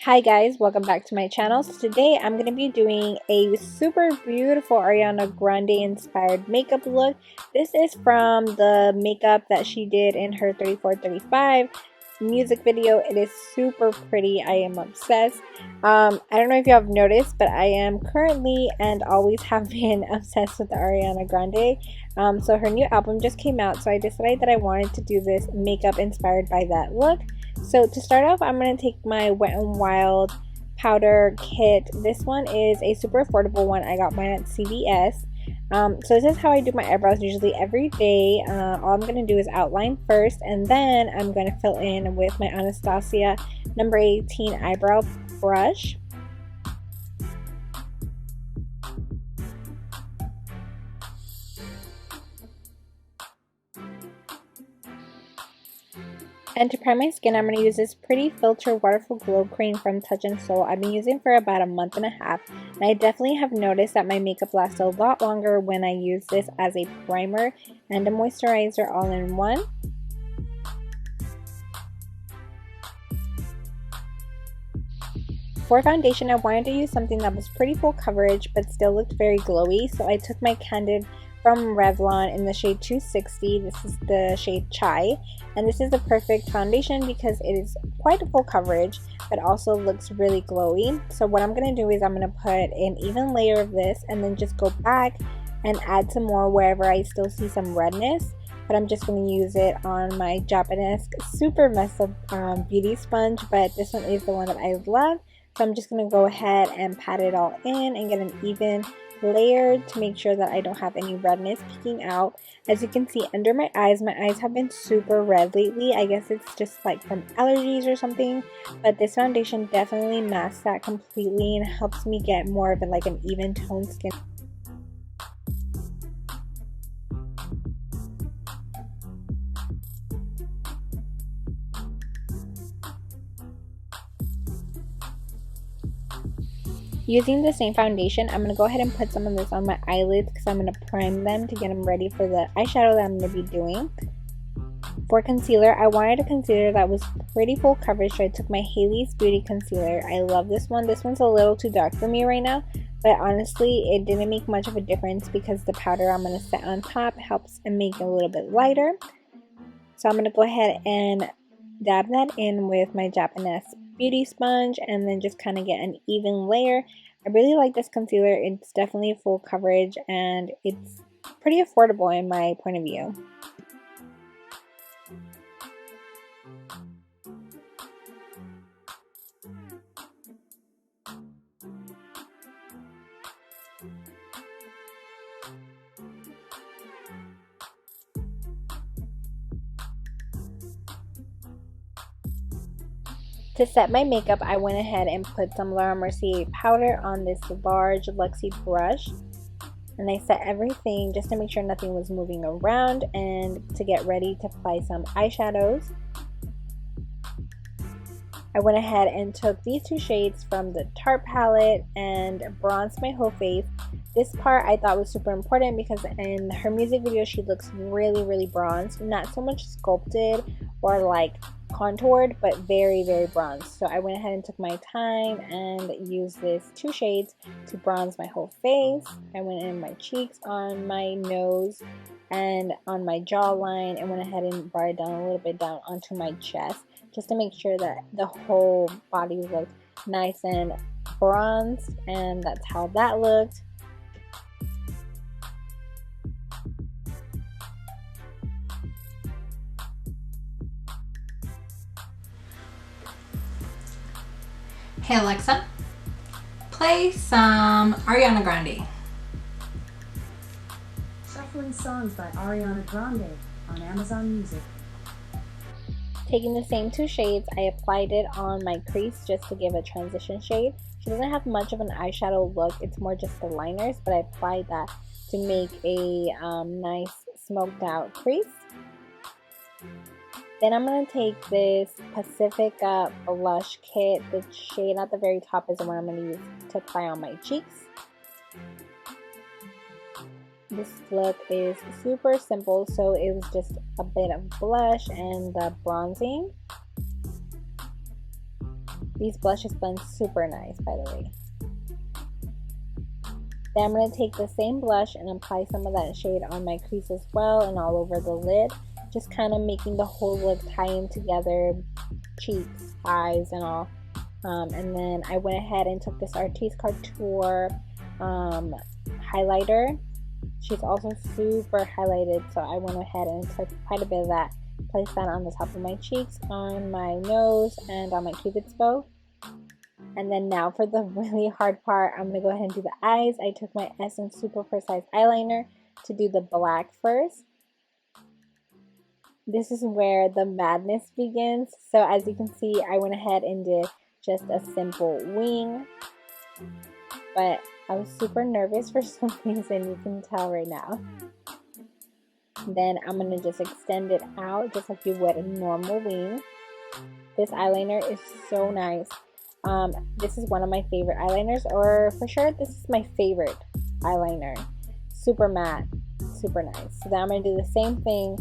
Hi guys, welcome back to my channel. So today I'm going to be doing a super beautiful Ariana Grande inspired makeup look. This is from the makeup that she did in her 34+35 music video. It is super pretty. I am obsessed. I don't know if you have noticed, but I am currently and always have been obsessed with Ariana Grande. So her new album just came out, so I decided that I wanted to do this makeup inspired by that look. So to start off, I'm going to take my Wet n Wild powder kit. This one is a super affordable one. I got mine at CVS. So this is how I do my eyebrows usually every day. All I'm going to do is outline first, and then I'm going to fill in with my Anastasia number 18 eyebrow brush. And to prime my skin, I'm going to use this Pretty Filter Waterful Glow Cream from Touch n Soul. I've been using for about a month and a half, and I definitely have noticed that my makeup lasts a lot longer when I use this as a primer and a moisturizer all in one. For foundation, I wanted to use something that was pretty full coverage but still looked very glowy, so I took my Candid from Revlon in the shade 260. This is the shade Chai, and this is the perfect foundation because it is quite a full coverage but also looks really glowy. So what I'm going to do is I'm going to put an even layer of this and then just go back and add some more wherever I still see some redness. But I'm just going to use it on my Japanese super messed up beauty sponge, but this one is the one that I love. So I'm just going to go ahead and pat it all in and get an even layer to make sure that I don't have any redness peeking out. As you can see under my eyes have been super red lately. I guess it's just like from allergies or something, but this foundation definitely masks that completely and helps me get more of like an even toned skin. Using the same foundation, I'm going to go ahead and put some of this on my eyelids because I'm going to prime them to get them ready for the eyeshadow that I'm going to be doing. For concealer, I wanted a concealer that was pretty full coverage, so I took my Hailey's Beauty Concealer. I love this one. This one's a little too dark for me right now, but honestly, it didn't make much of a difference because the powder I'm going to set on top helps and make it a little bit lighter. So I'm going to go ahead and dab that in with my Japanese beauty sponge and then just kind of get an even layer. I really like this concealer. It's definitely full coverage and it's pretty affordable in my point of view. To set my makeup, I went ahead and put some Laura Mercier powder on this large Luxie brush. And I set everything just to make sure nothing was moving around and to get ready to apply some eyeshadows. I went ahead and took these two shades from the Tarte palette and bronzed my whole face. This part I thought was super important because in her music video she looks really bronzed, not so much sculpted or like contoured, but very bronzed. So I went ahead and took my time and used this two shades to bronze my whole face. I went in my cheeks, on my nose, and on my jawline, and went ahead and brought it down a little bit down onto my chest just to make sure that the whole body looked nice and bronzed, and that's how that looked. Hey Alexa, play some Ariana Grande. Shuffling songs by Ariana Grande on Amazon Music. Taking the same two shades, I applied it on my crease just to give a transition shade. She doesn't have much of an eyeshadow look, it's more just the liners, but I applied that to make a nice smoked out crease. Then I'm going to take this Pacifica blush kit. The shade at the very top is the one I'm going to use to apply on my cheeks. This look is super simple, so it was just a bit of blush and the bronzing. These blushes blend super nice, by the way. Then I'm going to take the same blush and apply some of that shade on my crease as well and all over the lid. Just kind of making the whole look tie in together, cheeks, eyes, and all. And then I went ahead and took this Artiste Couture highlighter. She's also super highlighted, so I went ahead and took quite a bit of that. Placed that on the top of my cheeks, on my nose, and on my cupid's bow. And then now for the really hard part, I'm going to go ahead and do the eyes. I took my Essence Super Precise Eyeliner to do the black first. This is where the madness begins. So as you can see, I went ahead and did just a simple wing. But I was super nervous for some reason, you can tell right now. Then I'm going to just extend it out just like you would a normal wing. This eyeliner is so nice. This is one of my favorite eyeliners, or for sure this is my favorite eyeliner. Super matte, super nice. So then I'm going to do the same thing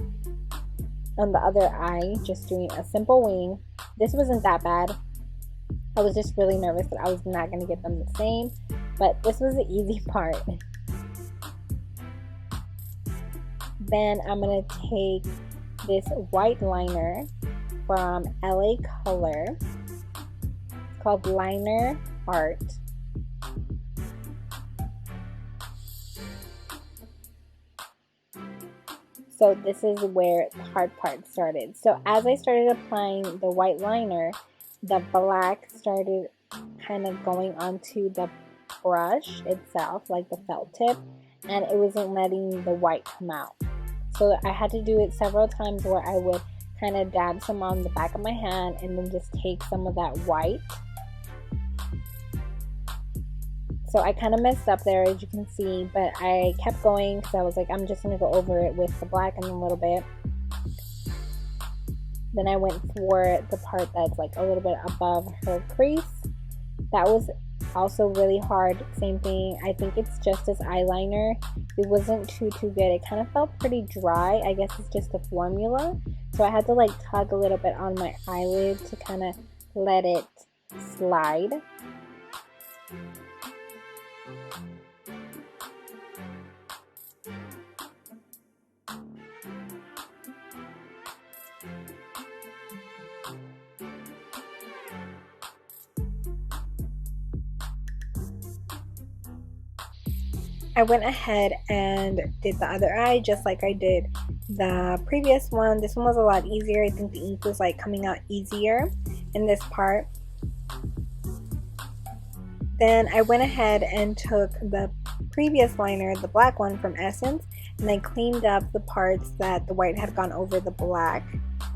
on the other eye, just doing a simple wing. This wasn't that bad. I was just really nervous that I was not going to get them the same, but this was the easy part. Then I'm going to take this white liner from LA Color. It's called Liner Art. So this is where the hard part started. So as I started applying the white liner, the black started kind of going onto the brush itself, like the felt tip, and it wasn't letting the white come out. So I had to do it several times where I would kind of dab some on the back of my hand and then just take some of that white. So I kind of messed up there, as you can see, but I kept going because I was like, I'm just going to go over it with the black in a little bit. Then I went for the part that's like a little bit above her crease. That was also really hard. Same thing. I think it's just as eyeliner. It wasn't too good. It kind of felt pretty dry. I guess it's just a formula. So I had to like tug a little bit on my eyelid to kind of let it slide. I went ahead and did the other eye just like I did the previous one. This one was a lot easier. I think the ink was like coming out easier in this part. Then I went ahead and took the previous liner, the black one from Essence, and I cleaned up the parts that the white had gone over the black.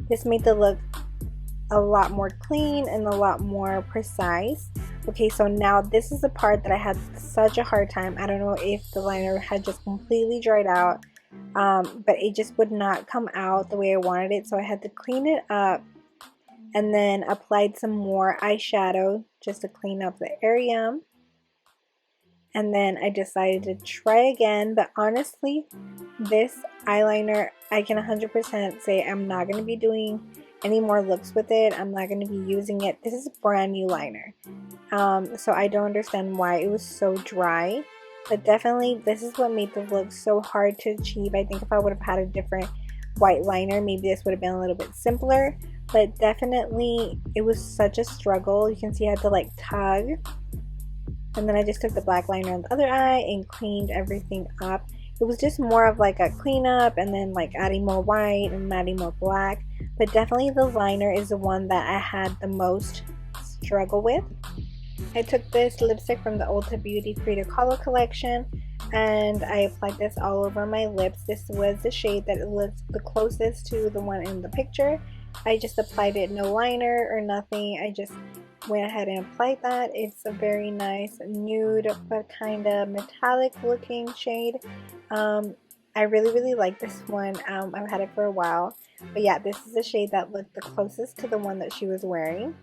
This made the look a lot more clean and a lot more precise. Okay, so now this is the part that I had such a hard time. I don't know if the liner had just completely dried out, but it just would not come out the way I wanted it, so I had to clean it up and then applied some more eyeshadow just to clean up the area. And then I decided to try again, but honestly, this eyeliner, I can 100% say I'm not going to be doing any more looks with it. I'm not going to be using it. This is a brand new liner. So I don't understand why it was so dry. But definitely, this is what made the look so hard to achieve. I think if I would have had a different white liner, maybe this would have been a little bit simpler. But definitely, it was such a struggle. You can see I had to like tug. And then I just took the black liner on the other eye and cleaned everything up. It was just more of like a cleanup and then like adding more white and adding more black. But definitely the liner is the one that I had the most struggle with. I took this lipstick from the Ulta Beauty Free to Color collection and I applied this all over my lips. This was the shade that looks the closest to the one in the picture. I just applied it, no liner or nothing. I just went ahead and applied that. It's a very nice nude but kind of metallic looking shade. I really like this one. I've had it for a while, but yeah, this is the shade that looked the closest to the one that she was wearing.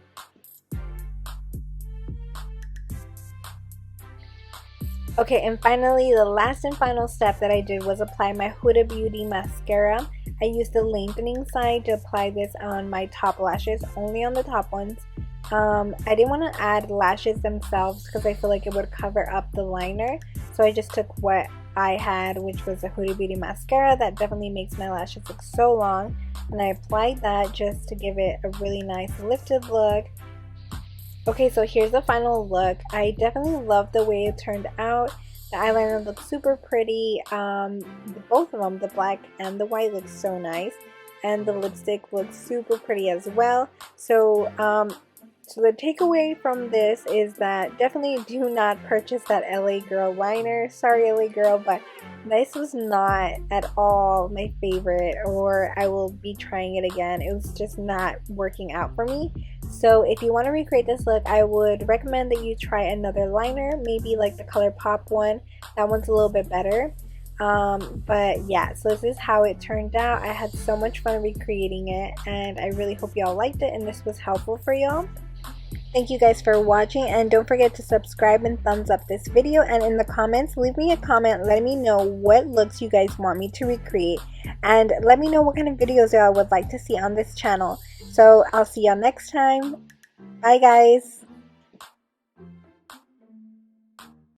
Okay, and finally, the last and final step that I did was apply my Huda Beauty mascara. I used the lengthening side to apply this on my top lashes, only on the top ones. I didn't want to add lashes themselves because I feel like it would cover up the liner, so I just took what I had, which was a Huda Beauty mascara that definitely makes my lashes look so long, and I applied that just to give it a really nice lifted look. Okay, so here's the final look. I definitely love the way it turned out. The eyeliner looks super pretty. Both of them, the black and the white, look so nice, and the lipstick looks super pretty as well. So so the takeaway from this is that definitely do not purchase that LA Girl liner. Sorry LA Girl, but this was not at all my favorite, or I will be trying it again. It was just not working out for me. So if you want to recreate this look, I would recommend that you try another liner, maybe like the ColourPop one. That one's a little bit better. But yeah, so this is how it turned out. I had so much fun recreating it, and I really hope y'all liked it and this was helpful for y'all. Thank you guys for watching, and don't forget to subscribe and thumbs up this video, and in the comments leave me a comment letting me know what looks you guys want me to recreate, and let me know what kind of videos y'all would like to see on this channel. So I'll see y'all next time. Bye guys.